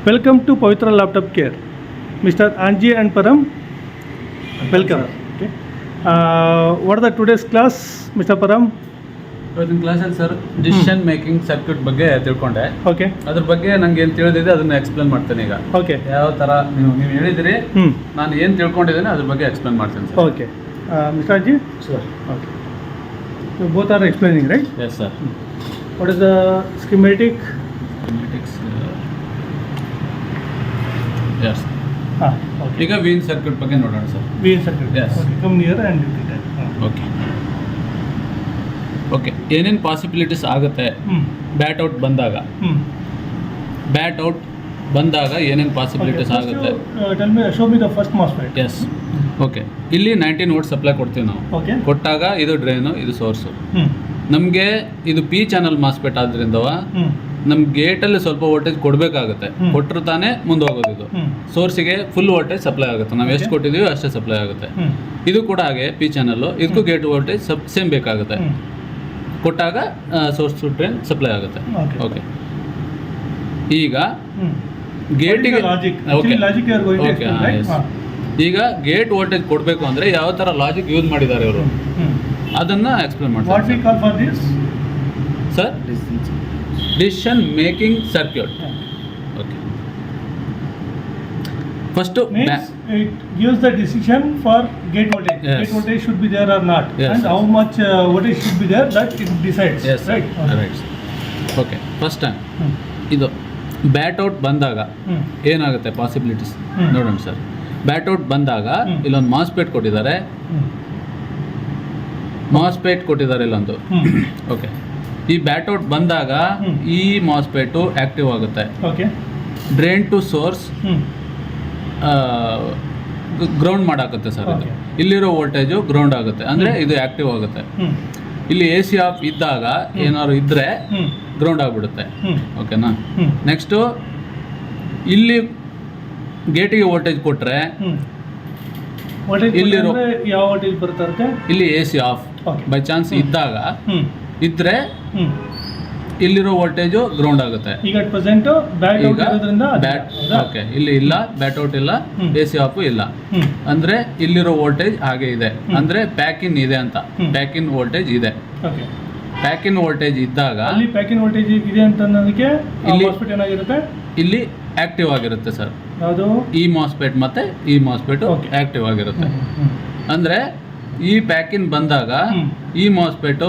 Welcome to Pavithra Laptop Care. Mr. Anji and Param, welcome. Okay. What are the today's class, Mr. Param? ಇವತ್ತಿನ ಕ್ಲಾಸಲ್ಲಿ sir decision making circuit ಬಗ್ಗೆ ತಿಳ್ಕೊಂಡೆ. Okay. ಅದ್ರ ಬಗ್ಗೆ ನಂಗೆ ಏನು ತಿಳಿದಿದೆ ಅದನ್ನ ಎಕ್ಸ್ಪ್ಲೇನ್ ಮಾಡ್ತೇನೆ ಈಗ. ಓಕೆ. ಯಾವ ಥರ ನೀವು ಹೇಳಿದ್ರಿ, ನಾನು ಏನು ತಿಳ್ಕೊಂಡಿದ್ದೇನೆ ಅದ್ರ ಬಗ್ಗೆ ಎಕ್ಸ್ಪ್ಲೇನ್ ಮಾಡ್ತೇನೆ sir. Okay. Mr. Anji? Sure. Okay. So both are explaining, right? Yes, sir. What is the schematic? Schematics. Yes. Okay. ಈಗ ವೀನ್ ಸರ್ಕ್ಯೂಟ್ ಬಗ್ಗೆ ನೋಡೋಣ sir. Wheel circuit. Yes. Okay. Come near and look at that. Okay. Okay, ಏನೇನು possibilities ಆಗುತ್ತೆ bat out ಬಂದಾಗ? Bat out ಬಂದಾಗ ಏನೇನು possibilities ಆಗುತ್ತೆ? Tell me, show me the first MOSFET. Yes. Okay, ಇಲ್ಲಿ 19 ವೋಲ್ಟ್ ಸಪ್ಲೈ ಕೊಡ್ತೀವಿ ನಾವು. ಓಕೆ. ಕೊಟ್ಟಾಗ ಇದು ಡ್ರೈನು, ಇದು ಸೋರ್ಸು. ನಮಗೆ ಇದು ಪಿ ಚಾನಲ್ ಮಾಸ್ಪೆಟ್ ಆದ್ರಿಂದ ನಮ್ಮ ಗೇಟಲ್ಲಿ ಸ್ವಲ್ಪ ವೋಲ್ಟೇಜ್ ಕೊಡಬೇಕಾಗುತ್ತೆ. ಕೊಟ್ಟರು ತಾನೇ ಮುಂದೆ ಹೋಗೋದು. ಇದು ಸೋರ್ಸಿಗೆ ಫುಲ್ ವೋಲ್ಟೇಜ್ ಸಪ್ಲೈ ಆಗುತ್ತೆ. ನಾವು ಎಷ್ಟು ಕೊಟ್ಟಿದ್ದೀವಿ ಅಷ್ಟೇ ಸಪ್ಲೈ ಆಗುತ್ತೆ. ಇದು ಕೂಡ ಹಾಗೆ ಪಿ ಚಾನಲ್ಲು, ಇದಕ್ಕೂ ಗೇಟ್ ವೋಲ್ಟೇಜ್ ಸೇಮ್ ಬೇಕಾಗುತ್ತೆ. ಕೊಟ್ಟಾಗ ಸೋರ್ಸ್ ಟು ಡ್ರೈನ್ ಸಪ್ಲೈ ಆಗುತ್ತೆ. ಓಕೆ, ಈಗ ಗೇಟಿಗೆ ಈಗ ಗೇಟ್ ವೋಲ್ಟೇಜ್ ಕೊಡಬೇಕು ಅಂದರೆ ಯಾವ ಥರ ಲಾಜಿಕ್ ಯೂಸ್ ಮಾಡಿದ್ದಾರೆ ಇವರು ಅದನ್ನು ಎಕ್ಸ್ಪ್ಲೇನ್ ಮಾಡ್ತಾರೆ sir. Decision making circuit. Okay, first it gives the decision for gate voltage. Yes. Gate voltage should be there or not, yes, and how much voltage should be there, that it decides. Yes, right? Right. Okay, first time ಇದು bat out ಬಂದಾಗ ಏನಾಗುತ್ತೆ possibilities ನೋಡೋಣ sir. Bat out ಬಂದಾಗ ಇಲ್ಲೊಂದು ಮಾಸ್ಪೇಟ್ ಕೊಟ್ಟಿದ್ದಾರೆ, ಮಾಸ್ಪೇಟ್ ಕೊಟ್ಟಿದ್ದಾರೆ ಇಲ್ಲೊಂದು. Okay, ಈ ಬ್ಯಾಟ್ ಔಟ್ ಬಂದಾಗ ಈ ಮಾಸ್ಪೇಟು ಆಕ್ಟಿವ್ ಆಗುತ್ತೆ. Okay, drain to source ground ಮಾಡಾಗುತ್ತೆ ಸರ್. ಇದು ಇಲ್ಲಿರೋ ವೋಲ್ಟೇಜು ಗ್ರೌಂಡ್ ಆಗುತ್ತೆ, ಅಂದರೆ ಇದು ಆಕ್ಟಿವ್ ಆಗುತ್ತೆ. ಇಲ್ಲಿ ಎ ಸಿ ಆಫ್ ಇದ್ದಾಗ ಏನಾದ್ರು ಇದ್ದರೆ ಗ್ರೌಂಡ್ ಆಗಿಬಿಡುತ್ತೆ. ಓಕೆನಾ? ನೆಕ್ಸ್ಟು ಇಲ್ಲಿ ಗೇಟಿಗೆ ವೋಲ್ಟೇಜ್ ಕೊಟ್ಟರೆ ಇಲ್ಲಿರೋ ಯಾವ ವೋಲ್ಟೇಜ್ ಬರುತ್ತೆ? ಇಲ್ಲಿ A C of by chance ಇದ್ದಾಗ ಇದ್ದರೆ ಇಲ್ಲಿರೋ ವೋಲ್ಟೇಜು ಗ್ರೌಂಡ್ ಆಗುತ್ತೆ. ಈಗ ಪ್ರೆಸೆಂಟ್ ಬ್ಯಾಟ್ ಔಟ್ ಇರೋದ್ರಿಂದ ಓಕೆ, ಇಲ್ಲಿ ಇಲ್ಲ, ಬ್ಯಾಟ್ ಔಟ್ ಇಲ್ಲ, ಎ ಸಿ ಆಫ್ ಇಲ್ಲ, ಅಂದ್ರೆ ಇಲ್ಲಿರೋ ವೋಲ್ಟೇಜ್ ಹಾಗೆ ಇದೆ, ಅಂದ್ರೆ ಪ್ಯಾಕ್ ಇನ್ ಇದೆ ಅಂತ. ಪ್ಯಾಕ್ ಇನ್ ವೋಲ್ಟೇಜ್ ಇದೆ. ಓಕೆ, ಪ್ಯಾಕ್ ಇನ್ ವೋಲ್ಟೇಜ್ ಇದ್ದಾಗ ಅಲ್ಲಿ ಪ್ಯಾಕ್ ಇನ್ ವೋಲ್ಟೇಜ್ ಇದೆ ಅಂತ ಅನ್ನೋದಕ್ಕೆ ಇಲ್ಲಿ ಮಾಸ್ಫೆಟ್ ಏನಾಗಿರುತ್ತೆ? ಇಲ್ಲಿ ಆಕ್ಟಿವ್ ಆಗಿರುತ್ತೆ ಸರ್. ಯಾವುದು? ಈ ಮಾಸ್ಫೆಟ್ ಮತ್ತೆ ಈ ಮಾಸ್ಫೆಟ್ ಆಕ್ಟಿವ್ ಆಗಿರುತ್ತೆ. ಅಂದ್ರೆ ಈ ಪ್ಯಾಕ್ ಇನ್ ಬಂದಾಗ ಈ ಮಾಸ್ಫೆಟ್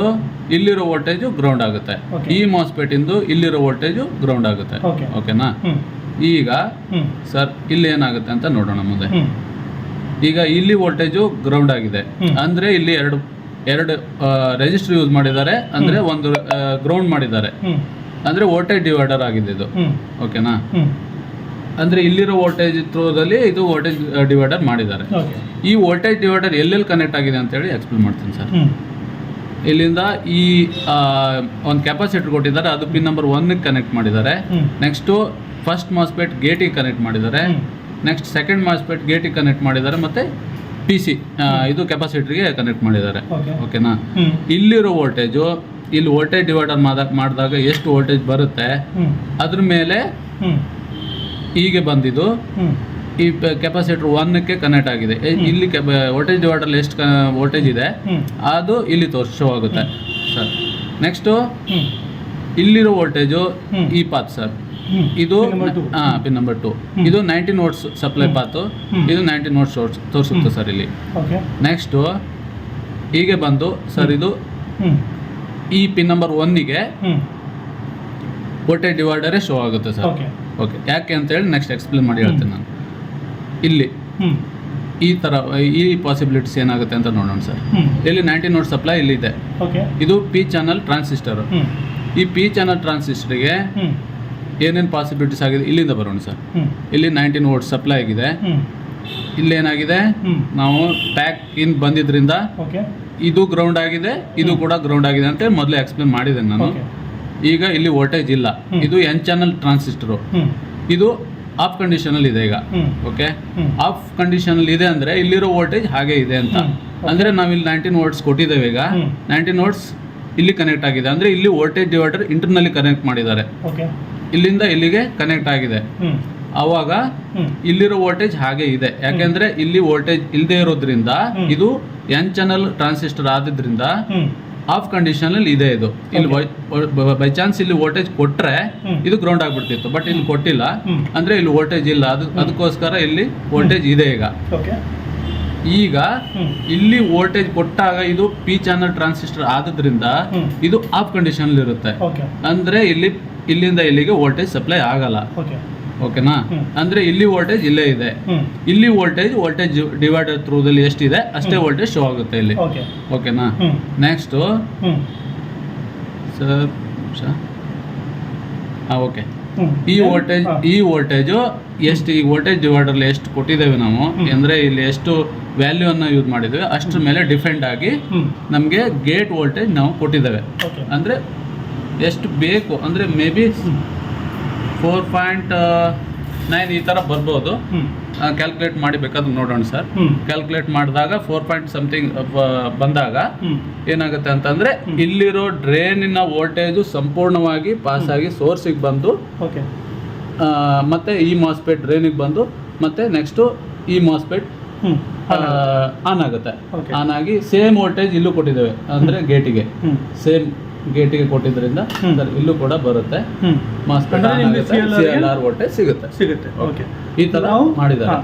ಇಲ್ಲಿರೋ ವೋಲ್ಟೇಜು ಗ್ರೌಂಡ್ ಆಗುತ್ತೆ, ಈ ಮಾಸ್ಫೆಟ್ ಇಂದು ಇಲ್ಲಿರೋ ವೋಲ್ಟೇಜು ಗ್ರೌಂಡ್ ಆಗುತ್ತೆ. ಓಕೆನಾ? ಈಗ ಸರ್ ಇಲ್ಲಿ ಏನಾಗುತ್ತೆ ಅಂತ ನೋಡೋಣ ಮುಂದೆ. ಈಗ ಇಲ್ಲಿ ವೋಲ್ಟೇಜು ಗ್ರೌಂಡ್ ಆಗಿದೆ, ಅಂದ್ರೆ ಇಲ್ಲಿ ಎರಡು ರೆಜಿಸ್ಟರ್ ಯೂಸ್ ಮಾಡಿದ್ದಾರೆ, ಅಂದ್ರೆ ಒಂದು ಗ್ರೌಂಡ್ ಮಾಡಿದ್ದಾರೆ, ಅಂದ್ರೆ ವೋಲ್ಟೇಜ್ ಡಿವೈಡರ್ ಆಗಿದೆ ಇದು. ಓಕೆನಾ? ಅಂದ್ರೆ ಇಲ್ಲಿರೋ ವೋಲ್ಟೇಜ್ ಥ್ರೋದಲ್ಲಿ ಇದು ವೋಲ್ಟೇಜ್ ಡಿವೈಡರ್ ಮಾಡಿದ್ದಾರೆ. ಈ ವೋಲ್ಟೇಜ್ ಡಿವೈಡರ್ ಎಲ್ಲೆಲ್ಲಿ ಕನೆಕ್ಟ್ ಆಗಿದೆ ಅಂತೇಳಿ ಎಕ್ಸ್ಪ್ಲೇನ್ ಮಾಡ್ತೀನಿ ಸರ್. ಇಲ್ಲಿಂದ ಈ ಒಂದು ಕೆಪಾಸಿಟರ್ ಕೊಟ್ಟಿದ್ದಾರೆ, ಅದು ಪಿನ್ ನಂಬರ್ 1ಗೆ ಕನೆಕ್ಟ್ ಮಾಡಿದ್ದಾರೆ. ನೆಕ್ಸ್ಟು ಫಸ್ಟ್ ಮಾಸ್ಪೆಟ್ ಗೇಟಿಗೆ ಕನೆಕ್ಟ್ ಮಾಡಿದ್ದಾರೆ. ನೆಕ್ಸ್ಟ್ ಸೆಕೆಂಡ್ ಮಾಸ್ಪೆಟ್ ಗೇಟಿಗೆ ಕನೆಕ್ಟ್ ಮಾಡಿದ್ದಾರೆ, ಮತ್ತು ಪಿ ಸಿ ಇದು ಕೆಪಾಸಿಟರ್ಗೆ ಕನೆಕ್ಟ್ ಮಾಡಿದ್ದಾರೆ. ಓಕೆನಾ? ಇಲ್ಲಿರೋ ವೋಲ್ಟೇಜು ಇಲ್ಲಿ ವೋಲ್ಟೇಜ್ ಡಿವೈಡರ್ ಮಾಡಿದಾಗ ಎಷ್ಟು ವೋಲ್ಟೇಜ್ ಬರುತ್ತೆ ಅದ್ರ ಮೇಲೆ ಹೀಗೆ ಬಂದಿದ್ದು ಈ ಕೆಪಾಸಿಟರ್ 1ಕ್ಕೆ ಕನೆಕ್ಟ್ ಆಗಿದೆ. ಇಲ್ಲಿ ವೋಲ್ಟೇಜ್ ಡಿವೈಡರ್ ಎಷ್ಟು ವೋಲ್ಟೇಜ್ ಇದೆ ಅದು ಇಲ್ಲಿ ಶೋ ಆಗುತ್ತೆ ಸರ್. ನೆಕ್ಸ್ಟು ಇಲ್ಲಿರೋ ವೋಲ್ಟೇಜು ಈ ಪಾತ್ ಸರ್, ಇದು ಪಿನ್ ನಂಬರ್ 2, ಇದು 19 ವೋಲ್ಟ್ಸ್ ಸಪ್ಲೈ ಪಾತು, ಇದು 19 ವೋಲ್ಟ್ಸ್ ತೋರಿಸುತ್ತೆ ಸರ್ ಇಲ್ಲಿ. ನೆಕ್ಸ್ಟು ಹೀಗೆ ಬಂದು ಸರ್ ಇದು ಈ ಪಿನ್ ನಂಬರ್ 1ಗೆ ವೋಲ್ಟೇಜ್ ಡಿವೈಡರೇ ಶೋ ಆಗುತ್ತೆ ಸರ್. ಓಕೆ, ಯಾಕೆ ಅಂತೇಳಿ ನೆಕ್ಸ್ಟ್ ಎಕ್ಸ್ಪ್ಲೇನ್ ಮಾಡಿ ಹೇಳ್ತೀನಿ ನಾನು. ಇಲ್ಲಿ ಈ ಥರ ಈ ಪಾಸಿಬಿಲಿಟೀಸ್ ಏನಾಗುತ್ತೆ ಅಂತ ನೋಡೋಣ ಸರ್. ಇಲ್ಲಿ 19 ವೋಲ್ಟ್ ಸಪ್ಲೈ ಇಲ್ಲಿದೆ, ಇದು ಪಿ ಚಾನಲ್ ಟ್ರಾನ್ಸಿಸ್ಟರ್. ಈ ಪಿ ಚಾನಲ್ ಟ್ರಾನ್ಸಿಸ್ಟರ್ಗೆ ಏನೇನು ಪಾಸಿಬಿಲಿಟೀಸ್ ಆಗಿದೆ ಇಲ್ಲಿಂದ ಬರೋಣ ಸರ್. ಇಲ್ಲಿ 19 ವೋಲ್ಟ್ ಸಪ್ಲೈ ಆಗಿದೆ, ಇಲ್ಲೇನಾಗಿದೆ ನಾವು ಪ್ಯಾಕ್ ಇನ್ ಬಂದಿದ್ರಿಂದ ಇದು ಗ್ರೌಂಡ್ ಆಗಿದೆ, ಇದು ಕೂಡ ಗ್ರೌಂಡ್ ಆಗಿದೆ ಅಂತ ಮೊದಲೇ ಎಕ್ಸ್ಪ್ಲೇನ್ ಮಾಡಿದ್ದೇನೆ ನಾನು. ಈಗ ಇಲ್ಲಿ ವೋಲ್ಟೇಜ್ ಇಲ್ಲ, ಇದು ಎನ್ ಚಾನಲ್ ಟ್ರಾನ್ಸಿಸ್ಟರು, ಇದು ಆಫ್ ಕಂಡೀಷನಲ್ಲಿ ಇದೆ ಈಗ. ಓಕೆ, ಆಫ್ ಕಂಡೀಷನಲ್ಲಿ ಇದೆ ಅಂದರೆ ಇಲ್ಲಿರೋ ವೋಲ್ಟೇಜ್ ಹಾಗೆ ಇದೆ ಅಂತ. ಅಂದರೆ ನಾವಿಲ್ಲಿ 19 ವೋಲ್ಟ್ಸ್ ಕೊಟ್ಟಿದ್ದೇವೆ. ಈಗ 19 ವೋಲ್ಟ್ಸ್ ಇಲ್ಲಿ ಕನೆಕ್ಟ್ ಆಗಿದೆ, ಅಂದರೆ ಇಲ್ಲಿ ವೋಲ್ಟೇಜ್ ಡಿವೈಡರ್ ಇಂಟರ್ನಲ್ಲಿ ಕನೆಕ್ಟ್ ಮಾಡಿದ್ದಾರೆ. ಇಲ್ಲಿಂದ ಇಲ್ಲಿಗೆ ಕನೆಕ್ಟ್ ಆಗಿದೆ. ಅವಾಗ ಇಲ್ಲಿರೋ ವೋಲ್ಟೇಜ್ ಹಾಗೆ ಇದೆ. ಯಾಕೆಂದ್ರೆ ಇಲ್ಲಿ ವೋಲ್ಟೇಜ್ ಇಲ್ಲದೆ ಇರೋದ್ರಿಂದ ಇದು ಎನ್ ಚಾನಲ್ ಟ್ರಾನ್ಸಿಸ್ಟರ್ ಆದ್ರಿಂದ ಆಫ್ ಕಂಡೀಷನ್ ಅಲ್ಲಿ ಇದೆ. ಇದು ಇಲ್ಲಿ ಬೈ ಚಾನ್ಸ್ ಇಲ್ಲಿ ವೋಲ್ಟೇಜ್ ಕೊಟ್ರೆ ಇದು ಗ್ರೌಂಡ್ ಆಗ್ಬಿಡ್ತಿತ್ತು, ಬಟ್ ಇಲ್ಲಿ ಕೊಟ್ಟಿಲ್ಲ ಅಂದ್ರೆ ಇಲ್ಲಿ ವೋಲ್ಟೇಜ್ ಇಲ್ಲ. ಅದಕ್ಕೋಸ್ಕರ ಇಲ್ಲಿ ವೋಲ್ಟೇಜ್ ಇದೆ. ಈಗ ಇಲ್ಲಿ ವೋಲ್ಟೇಜ್ ಕೊಟ್ಟಾಗ ಇದು ಪಿ ಚಾನಲ್ ಟ್ರಾನ್ಸಿಸ್ಟರ್ ಆದ್ರಿಂದ ಇದು ಆಫ್ ಕಂಡೀಷನ್ ಇರುತ್ತೆ. ಅಂದ್ರೆ ಇಲ್ಲಿಂದ ಇಲ್ಲಿಗೆ ವೋಲ್ಟೇಜ್ ಸಪ್ಲೈ ಆಗಲ್ಲ. ಓಕೆನಾ? ಅಂದ್ರೆ ಇಲ್ಲಿ ವೋಲ್ಟೇಜ್ ಇಲ್ಲೇ ಇದೆ. ಇಲ್ಲಿ ವೋಲ್ಟೇಜ್ ಡಿವೈಡರ್ ಥ್ರೂದಲ್ಲಿ ಎಷ್ಟಿದೆ ಅಷ್ಟೇ ವೋಲ್ಟೇಜ್ ಶೋ ಆಗುತ್ತೆ ಇಲ್ಲಿ. ಓಕೆನಾ? ನೆಕ್ಸ್ಟ್ ಓಕೆ, ಈ ವೋಲ್ಟೇಜ್ ಎಷ್ಟು, ಈ ವೋಲ್ಟೇಜ್ ಡಿವೈಡರ್ ಎಷ್ಟು ಕೊಟ್ಟಿದ್ದೇವೆ ನಾವು ಅಂದ್ರೆ ಇಲ್ಲಿ ಎಷ್ಟು ವ್ಯಾಲ್ಯೂ ಅನ್ನ ಯೂಸ್ ಮಾಡಿದ್ದೇವೆ ಅಷ್ಟ್ರ ಮೇಲೆ ಡಿಪೆಂಡ್ ಆಗಿ ನಮಗೆ ಗೇಟ್ ವೋಲ್ಟೇಜ್ ನಾವು ಕೊಟ್ಟಿದ್ದೇವೆ. ಅಂದ್ರೆ ಎಷ್ಟು ಬೇಕು ಅಂದ್ರೆ ಮೇ ಬಿ 4.9 ಈ ತರ ಬರ್ಬೋದು. ಕ್ಯಾಲ್ಕುಲೇಟ್ ಮಾಡಿ ಬೇಕಾದ್ರೆ ನೋಡೋಣ ಸರ್. ಕ್ಯಾಲ್ಕುಲೇಟ್ ಮಾಡಿದಾಗ 4 something ಬಂದಾಗ ಏನಾಗುತ್ತೆ ಅಂತಂದ್ರೆ ಇಲ್ಲಿರೋ ಡ್ರೈನಿನ ವೋಲ್ಟೇಜ್ ಸಂಪೂರ್ಣವಾಗಿ ಪಾಸ್ ಆಗಿ ಸೋರ್ಸಿಗೆ ಬಂದು ಮತ್ತೆ ಈ ಮಾಸ್ಪೆಟ್ ಡ್ರೈನಿಗೆ ಬಂದು ಮತ್ತೆ ನೆಕ್ಸ್ಟ್ ಈ ಮಾಸ್ಪೆಟ್ ಆನ್ ಆಗುತ್ತೆ. ಆನ್ ಆಗಿ ಸೇಮ್ ವೋಲ್ಟೇಜ್ ಇಲ್ಲೂ ಕೊಟ್ಟಿದ್ದೇವೆ ಅಂದ್ರೆ ಗೇಟಿಗೆ ಸೇಮ್ ಗೇಟಿಗೆ ಕೊಟ್ಟಿದ್ರಿಂದ ಇಲ್ಲೂ ಕೂಡ ಬರುತ್ತೆ. ಮಾಸ್ಪೆಟ್ CLR ವೋಲ್ಟೇಜ್ ಸಿಗುತ್ತೆ. ಓಕೆ, ಈ ತರ ಮಾಡಿದ್ದಾರೆ.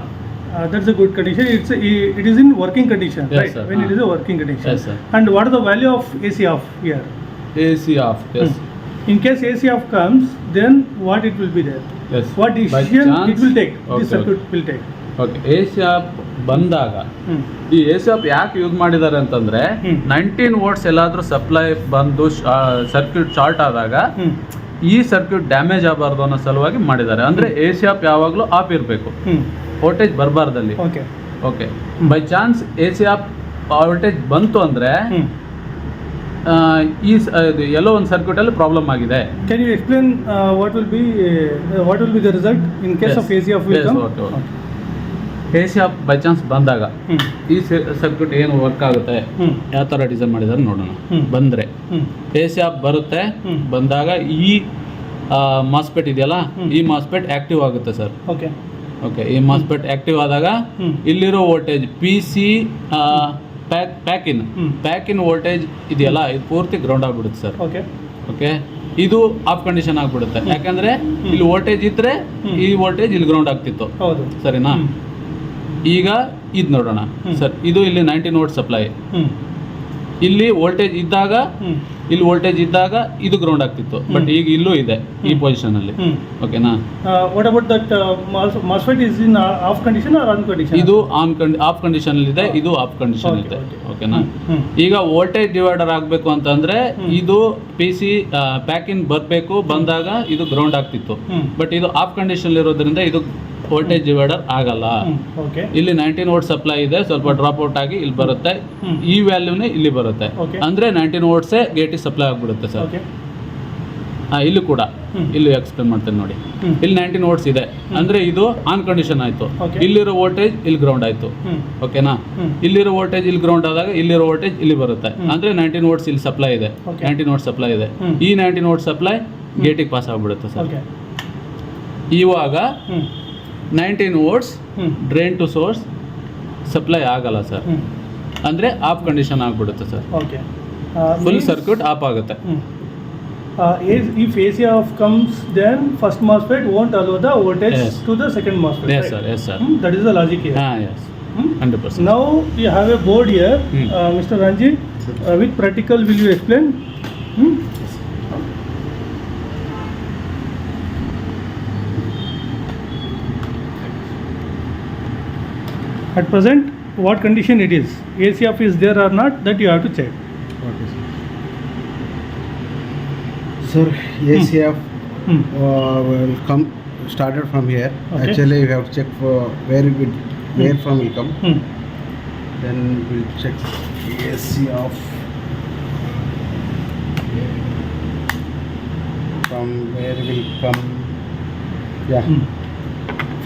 That's a good condition. It is in working condition, yes, right? Sir. When it is a working condition. Yes, sir. And what is the value of AC off here? AC off, yes. In case AC off comes, then what it will be there? Yes. What decision it will take? Okay. This circuit will take. Okay, AC of ಬಂದಾಗ ಈ AC of ಯಾಕೆ use ಮಾಡಿದ್ದಾರೆ ಅಂತಂದ್ರೆ 19 volts ಎಲ್ಲಾದ್ರೂ supply ಬಂದು circuit short ಆದಾಗ ಈ circuit damage ಆಗಬಾರ್ದು ಅನ್ನೋ ಸಲುವಾಗಿ ಮಾಡಿದ್ದಾರೆ. ಅಂದ್ರೆ AC ಆಫ್ ಯಾವಾಗಲೂ ಆಫ್ ಇರಬೇಕು, ವೋಲ್ಟೇಜ್ ಬರಬಾರ್ದಲ್ಲಿ. Okay, by chance AC off voltage ಬಂತು ಅಂದ್ರೆ ಈ ಎಲ್ಲೋ ಒಂದು ಸರ್ಕ್ಯೂಟ್ ಅಲ್ಲಿ ಪ್ರಾಬ್ಲಮ್ ಆಗಿದೆ. Can you explain what will be the result in case of AC off will come? AC off by chance ಬಂದಾಗ ಈ ಸರ್ಕ್ಯೂಟ್ ಏನು ವರ್ಕ್ ಆಗುತ್ತೆ, ಯಾವ ತರ ಡಿಸೈನ್ ಮಾಡಿದಾರೆ ನೋಡೋಣ. ಬಂದ್ರೆ AC ಆಫ್ ಬರುತ್ತೆ, ಬಂದಾಗ ಈ ಮಾಸ್ಪೆಟ್ ಇದೆಯಲ್ಲ ಈ ಮಾಸ್ಪೆಟ್ ಆಕ್ಟಿವ್ ಆಗುತ್ತೆ ಸರ್. ಓಕೆ, ಈ ಮಾಸ್ಪೆಟ್ ಆಕ್ಟಿವ್ ಆದಾಗ ಇಲ್ಲಿರೋ voltage PC pack in voltage ಇದೆಯಲ್ಲ ಇದು ಪೂರ್ತಿ ಗ್ರೌಂಡ್ ಆಗ್ಬಿಡುತ್ತೆ ಸರ್. ಓಕೆ, ಇದು ಆಫ್ ಕಂಡೀಷನ್ ಆಗ್ಬಿಡುತ್ತೆ. ಯಾಕಂದ್ರೆ ಇಲ್ಲಿ ವೋಲ್ಟೇಜ್ ಇದ್ರೆ ಈ ವೋಲ್ಟೇಜ್ ಇಲ್ಲಿ ಗ್ರೌಂಡ್ ಆಗ್ತಿತ್ತು, ಸರಿನಾ? ಈಗ ಇದು ನೋಡೋಣ ಸರ್. ಇದು ಇಲ್ಲಿ 19 ವೋಲ್ಟ್ ಸಪ್ಲೈ, ಇಲ್ಲಿ ವೋಲ್ಟೇಜ್ ಇದ್ದಾಗ ಇದು ಗ್ರೌಂಡ್ ಆಗ್ತಿತ್ತು, ಬಟ್ ಈಗ ಇಲ್ಲೂ ಇದೆ ಈ ಪೊಸಿಷನ್ ಅಲ್ಲಿ. ಓಕೆನಾ? What about that MOSFET is in off condition or on condition? ಇದು ಆಫ್ ಕಂಡೀಷನ್ ಅಲ್ಲಿ ಇದೆ, ಇದು ಆಫ್ ಕಂಡೀಷನ್ ಇದೆ. ಓಕೆನಾ? ಈಗ ವೋಲ್ಟೇಜ್ ಡಿವೈಡರ್ ಆಗಬೇಕು ಅಂತಂದ್ರೆ ಇದು PC ಪ್ಯಾಕ್ ಇನ್ ಬರಬೇಕು, ಬಂದಾಗ ಇದು ಗ್ರೌಂಡ್ ಆಗ್ತಿತ್ತು, ಬಟ್ ಇದು ಆಫ್ ಕಂಡೀಷನ್ ಇರೋದ್ರಿಂದ ಇದು ವೋಲ್ಟೇಜ್ ಡಿವೈಡರ್ ಆಗಲ್ಲ. ಇಲ್ಲಿ 19 ವೋಲ್ಟ್ ಸಪ್ಲೈ ಇದೆ, ಸ್ವಲ್ಪ ಡ್ರಾಪ್ ಔಟ್ ಆಗಿ ಇಲ್ಲಿ ಬರುತ್ತೆ, ಈ ವ್ಯಾಲ್ಯೂನೇ ಇಲ್ಲಿ ಬರುತ್ತೆ. ಅಂದ್ರೆ 19 ವೋಲ್ಟ್ಸೇ ಗೇಟಿಗೆ ಸಪ್ಲೈ ಆಗ್ಬಿಡುತ್ತೆ ಸರ್. ಇಲ್ಲಿ ಕೂಡ ಇಲ್ಲಿ ಎಕ್ಸ್ಪ್ಲೇನ್ ಮಾಡ್ತೇನೆ ನೋಡಿ. ಇಲ್ಲಿ 19 ವೋಲ್ಟ್ಸ್ ಇದೆ ಅಂದ್ರೆ ಇದು ಆನ್ ಕಂಡೀಷನ್ ಆಯ್ತು, ಇಲ್ಲಿರೋ ವೋಲ್ಟೇಜ್ ಇಲ್ಲಿ ಗ್ರೌಂಡ್ ಆಯ್ತು. ಓಕೆನಾ? ಇಲ್ಲಿರೋ ವೋಲ್ಟೇಜ್ ಇಲ್ಲಿ ಗ್ರೌಂಡ್ ಆದಾಗ ಇಲ್ಲಿರೋ ವೋಲ್ಟೇಜ್ ಇಲ್ಲಿ ಬರುತ್ತೆ, ಅಂದ್ರೆ 19 ವೋಲ್ಟ್ಸ್ ಇಲ್ಲಿ ಸಪ್ಲೈ ಇದೆ, 19 ವೋಲ್ಟ್ ಸಪ್ಲೈ ಇದೆ. ಈ 19 ವೋಲ್ಟ್ ಸಪ್ಲೈ ಗೇಟಿಗೆ ಪಾಸ್ ಆಗ್ಬಿಡುತ್ತೆ ಸರ್. ಇವಾಗ 19 volts drain to source supply ಆಗಲ್ಲ ಸರ್, ಅಂದ್ರೆ ಆಫ್ ಕಂಡೀಷನ್ ಆಗ್ಬಿಡುತ್ತೆ ಸರ್. ಫುಲ್ ಸರ್ಕ್ಯೂಟ್ ಆಫ್ ಆಗುತ್ತೆ. If AC off comes, then first MOSFET won't allow the voltage to the second MOSFET. Yes, sir. Yes, sir. That is the logic here. Yes. 100%. Now you have a board here, Mr. Ranjit. With practical, will you explain? At present, what condition it is? AC off is there or not? That you have to check. Okay, sir. AC off will come started from here. Actually, we have to check for where from will come. Then we'll check AC off from where will come. Yeah.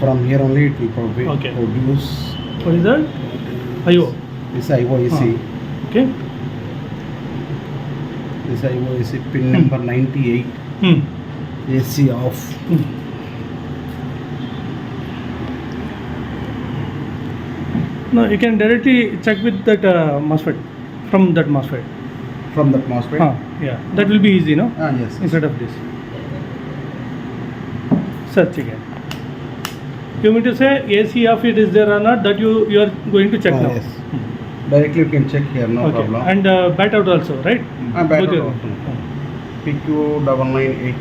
From here only it will probably produce. What is that? IO. This IO AC. Okay. This IO AC pin number 98. AC off. No, you can directly check with that MOSFET, from that MOSFET. From that MOSFET? Yeah, that will be easy, no? Yes. Instead of this. Search again. You mean to say AC of it is there or not, that you are going to check now? Yes. Directly you can check here, no problem. And bat out also, right? Bat Both out are- also. PQ998.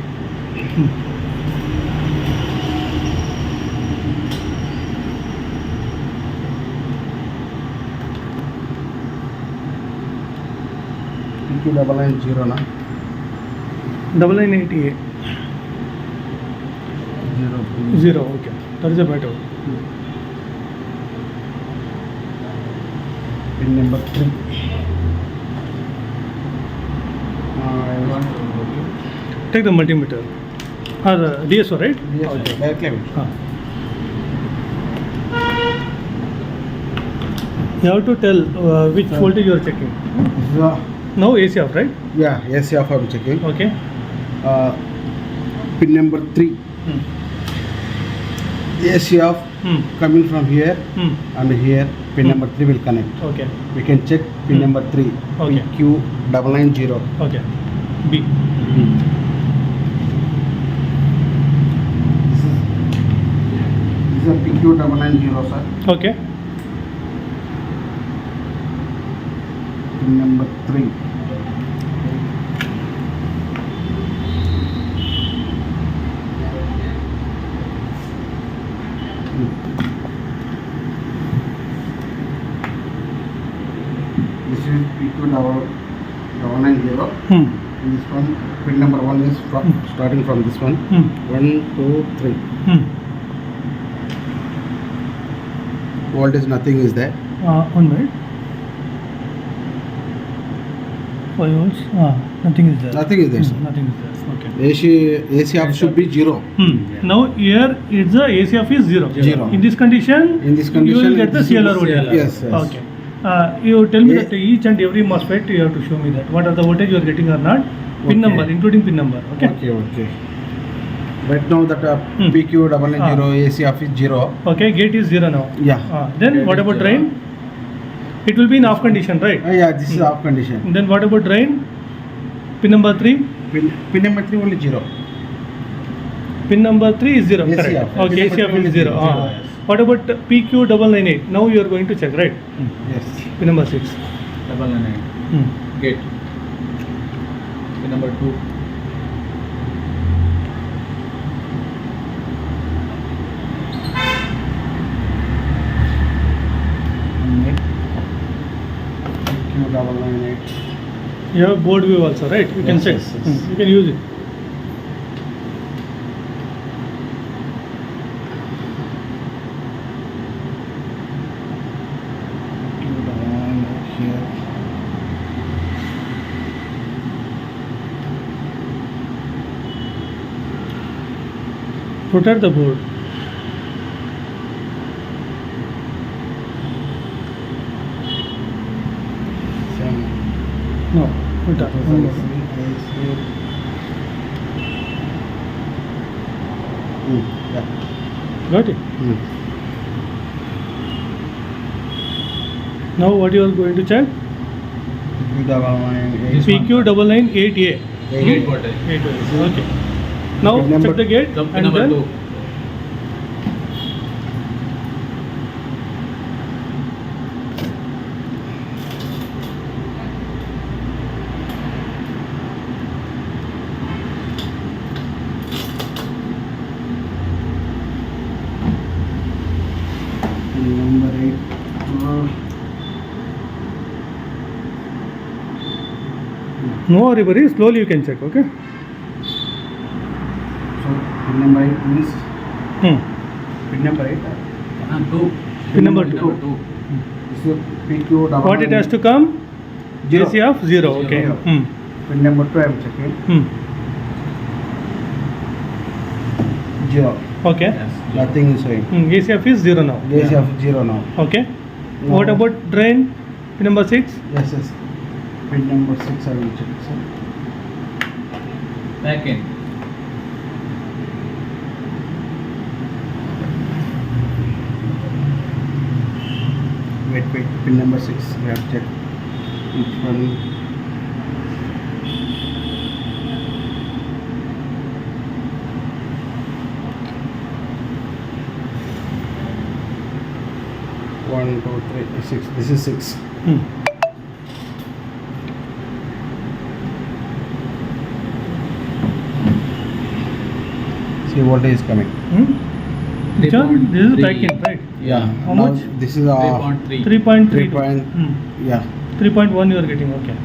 PQ990 na? 9988. 0, okay. That is a bat out. Pin number 3. Take the multimeter. Or DSO, right? Yes, Okay. directly. You have to tell which voltage you are checking. Now AC off, right? Yeah, AC off I'm checking. Okay. Pin number 3. AC off coming from here and here. Pin number 3 will connect. Okay. We can check pin number 3. Okay. PQ990. Okay. B. This is a PQ990, sir. Okay. Pin number 3. This is PQ990. This one, pin number 1 is starting from this one. 1, 2, 3. Voltage nothing is there. 1 minute. 5 volts. Nothing is there. Nothing is there, sir. Nothing is there. Okay. AC off should be 0. Now here it's the AC off is 0. Zero. In this condition, In this you condition, will get the CLR voltage. Yes, yes. Okay. You tell me Yeah. that each and every MOSFET you have to show me that what are the voltage you are getting or not. Pin Okay. number, including pin number. Okay. Okay. Right now that PQ990 AC off is 0. Okay. Gate is 0 now. Yeah. Then Gate what is about 0. drain? It will be in off condition, right? Yeah, this is off condition. Then what about drain? Pin number 3. Pin number 3 only 0. Pin number 3 is 0. AC Correct. off. Okay. Pin AC number off three is is 0. zero, yes. What about PQ998? Now you are going to check, right? Yes. Pin number 6. 999. Gate. Pin number 2. PQ998. You have board view also, right? You can Yes, check. yes, yes. You can use it. PQ998 here. Rotate the board. Same. No, rotate. One more. Yeah. Got it? Now what you are going to check? PQ998. PQ998A. Gate voltage. 8 volts. Okay. Now Pin number- check the gate Pin and number then 2. Number 8. no worry, very slowly you can check. Okay. So pin number 8 means Hmm. pin number 8. 2. Pin number Pin 2. number 2. This is PQ. What it has to come? Zero. AC of 0. Okay. Zero. Hmm. Pin number 2 I am checking. Hmm. 0. Okay. Yes. Nothing is showing. AC of is 0 now. AC of 0 now. Okay. No. What about drain? Pin number 6. Yes, yes. Pin number 6 I will check, sir. Back in. Wait. Pin number 6. We have to check each one. One, two, three, 6. This is 6. See what is coming. Which one? This is back in, right? Yeah. How Now much? this is 3.3. 3.3. 3. Yeah. 3.1 you are getting, okay.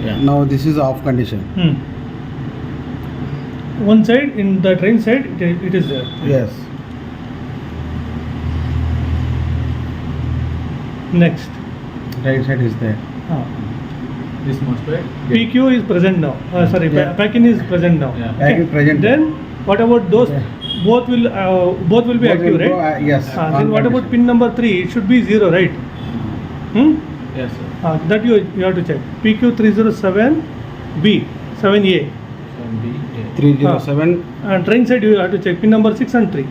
Yeah. Now this is off condition. One side, in the train side, it is there. Yes. Next. Right side is there. This MOSFET. PQ is present now. Yeah. Pack-in is present now. Yeah. Pack-in present. Then what about those? Yeah. Both will be Both active, will right? go, yes. Then on what about condition. pin number 3? It should be 0, right? Yes, sir. That you have to check. PQ307B, 7A. 7B. 307. And train side you have to check pin number 6 and 3.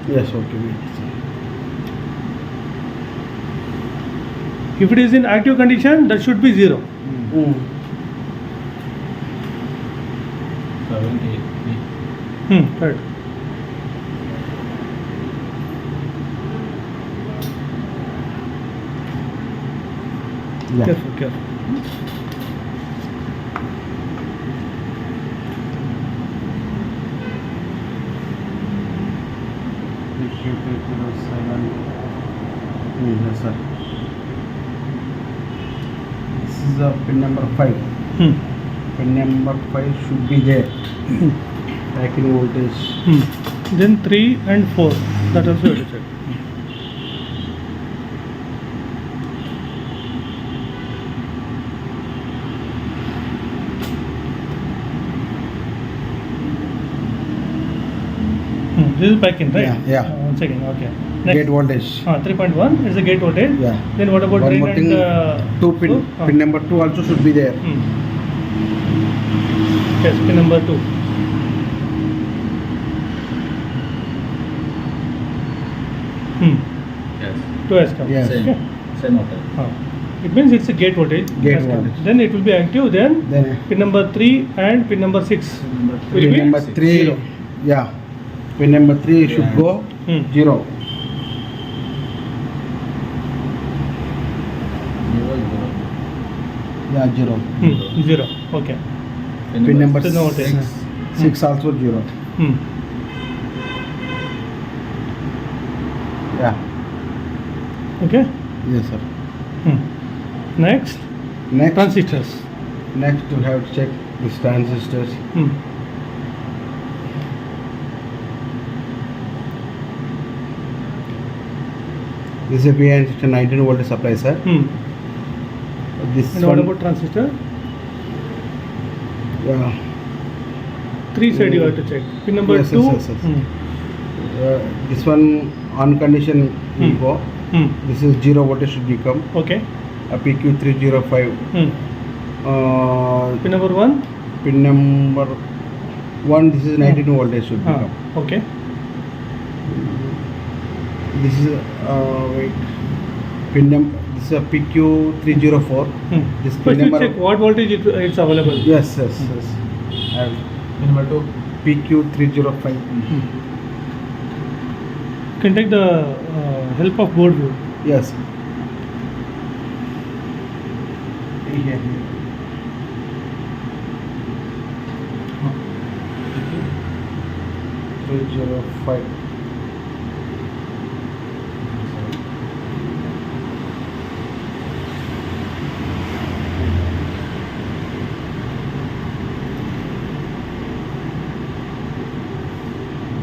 Yes, okay. Wait. If it is in active condition, that should be 0. 7A. Right. Yeah. Careful. Yes, sir. This is pin number 5. Pin number 5 should be there. Pack-in voltage. Then 3 and 4. That also you have to check. This is pack-in, right? Yeah. One second, okay. Next. Gate voltage. 3.1 is the gate voltage. Yeah. Then what about One drain more thing. and 2 pin. Pin number 2 also should be there. Yes, pin number 2. Yes. 2 has come. Yes. Okay. Same order. It means it's a gate voltage. Gate has come. voltage. Then it will be active. Then Then pin number 3 and pin number 6 will pin be number 3. 0. Yeah. Pin number 3 should go 0. 0. 0. Okay. Pin number So no voltage. 6 also 0. Yeah. Okay. Yes, sir. Next, Next, transistors. next we have to check these transistors. This is a PN 19 volt supply, sir. This And what about transistor? Yeah. 3 side you have to check. Pin number Yes, 2. yes. This one on condition will go. This is 0 voltage should become Okay. a PQ305. Pin number 1. Pin number 1, this is 19 voltage should become. Okay. This is wait. Pin number. This is a PQ304. This pin First you number. check what voltage it's available. Yes. I have Number 2. PQ305. You can take the help of board view. Yes. Here. 305.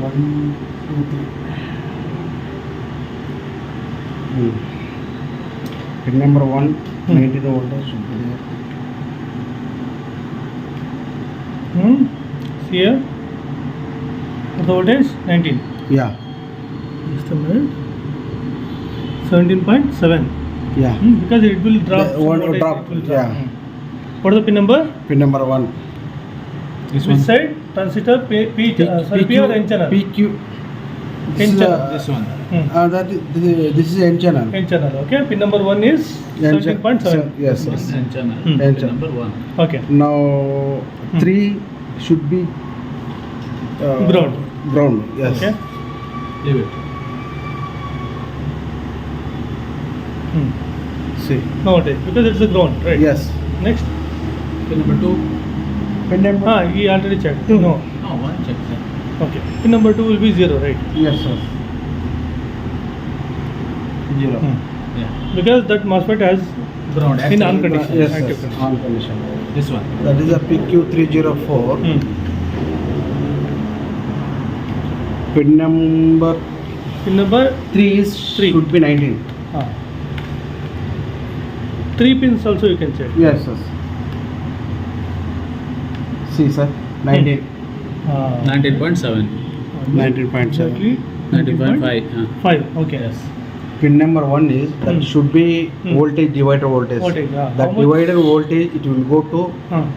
One, two, three. Pin number 1, 19 voltage should be there. See here. The voltage 19. Yeah. Just a minute. 17.7. Yeah. Because it will drop. The one some voltage, drop, it will yeah. What is the pin number? Pin number 1. This Which one. side? Transistor P or N channel? PQ. N channel. This one. This is N channel. N channel. Okay. Pin number 1 is N 17.7. Yes. N channel. N Pin channel. number 1. Okay. Now 3 should be Brown. Brown. Yes. Okay. Leave it. See. No voltage because it's a ground, right? Yes. Next. Pin number 2. Pin number. He already checked. No. No. No, 1 check, sir. Okay. Pin number 2 will be 0, right? Yes, sir. 0. Yeah. Because that MOSFET has Ground. in Active. unconditioned. Yes, active yes. condition. On condition. This one. That is a PQ304. Pin number Pin number 3 is 3. should be 19. 3 pins also you can check. Yes, yes. See, sir. 19. 19.7. 19.7. Exactly. 19.5. 5. Okay. Yes. Pin number 1 is that should be voltage divider voltage. Voltage, yeah. That How much? divider voltage it will go to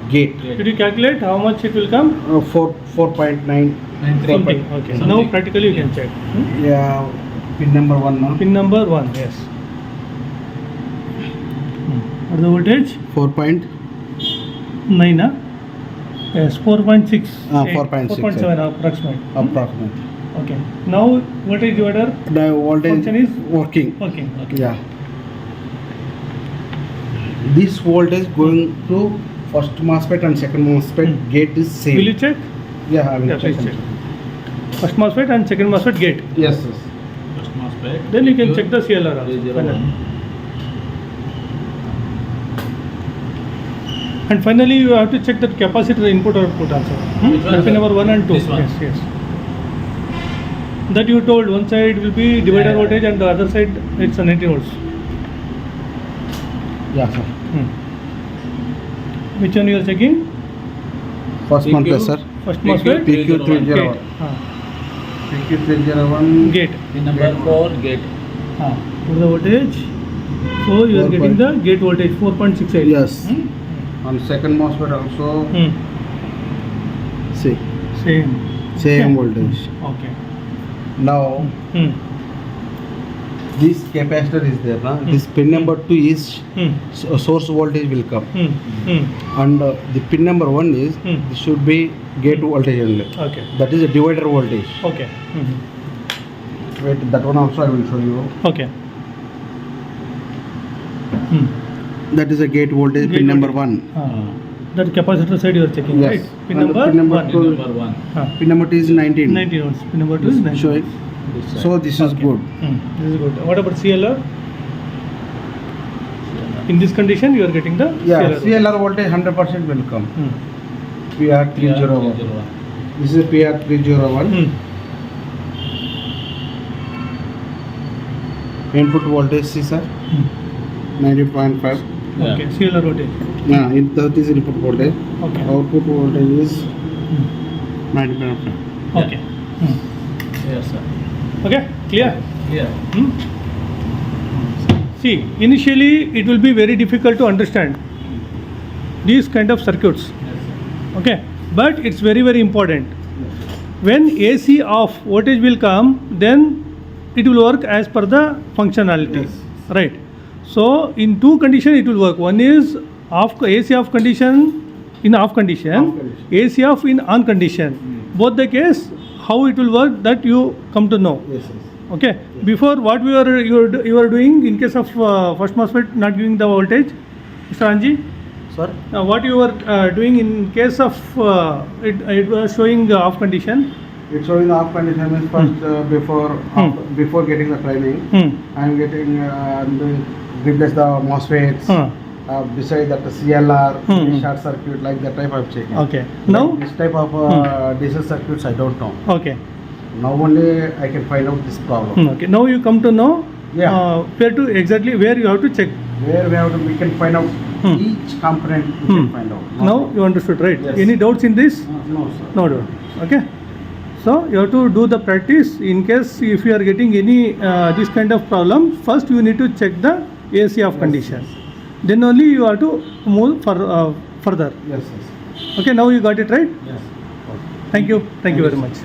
gate. Did you calculate how much it will come? 4.9. Something. Okay. Something. Now practically you can check. Yeah. Pin number 1 now. Pin number 1. Yes. What is the voltage? 4.9. 9. Yes. 4.6. 4.6, 4.7 approximate. approximately. Okay. Now voltage divider The voltage function is working. working. Okay. Yeah. This voltage going to first MOSFET and second MOSFET gate is same. Will you check? Yeah, I will Yeah, check. please check. First MOSFET and second MOSFET gate. Yes, yes. First MOSFET. Then you can check the CLR also. 301. And finally you have to check that capacitor input or output also. Which one, Pin sir? number 1 and 2. This one. Yes, yes. That you told one side will be divider Yeah. voltage and the other side it's a 90 volts. Yeah, sir. Which one you are checking? First PQ. one plus, sir. First PQ. MOSFET? PQ301. Gate. PQ301. Gate. Pin number 4. Gate. Put the voltage. So you are getting the gate voltage 4.68. Yes. On second MOSFET also see Same. same voltage. Okay. Now this capacitor is there, na? This pin number 2 is source voltage will come, and the pin number 1 is this should be gate voltage only. Okay. That is a divider voltage. Okay. Wait, that one also I will show you. Okay. That is a gate voltage, Gate pin number voltage. 1. That capacitor side you are checking, Yes. right? Pin And number pin number 1. two- Pin number 1. Pin number 2 is 19. 90 volts. Pin number 2 is 90. Show it. This side. So this is Okay. good. This is good. What about CLR? In this condition, you are getting the Yeah, CLR. CLR voltage 100% will come. Hmm. PR301. 301. This is PR301. Input voltage is sir 90.5. Yeah. Okay, CLR voltage. Yeah, that is input voltage. Okay. Output voltage is 90.5. Okay. Yes, sir. Okay, clear? Yeah. See, initially it will be very difficult to understand these kind of circuits. Yes, sir. Okay, but it's very, very important. When AC off, voltage will come, then it will work as per the functionality. Yes. Right. So, in two conditions it will work. One is off AC off condition in off condition, Off condition. AC off in on condition. Both the case, how it will work, that you come to know. Yes, yes. Okay. Before, what you are doing in case of first MOSFET not giving the voltage, Mr. Anji? Sir? Now, what you are doing in case of it was showing off condition. It's showing the off condition means first before getting the training, I am getting replace the MOSFETs. Beside that CLR, short circuit, like that type of checking. Okay. Now. This type of DC circuits I don't know. Okay. Now only I can find out this problem. Okay. Now you come to know. Yeah. Where to exactly where you have to check. Where we can find out each component we can find out. Now you understood, right? Yes. Any doubts in this? No, sir. No doubt. Okay. So you have to do the practice. In case if you are getting any this kind of problem, first you need to check the AC off condition. Then only you have to move further. Yes, yes. Okay. Now you got it right. Yes. Thank you. Thank you very much.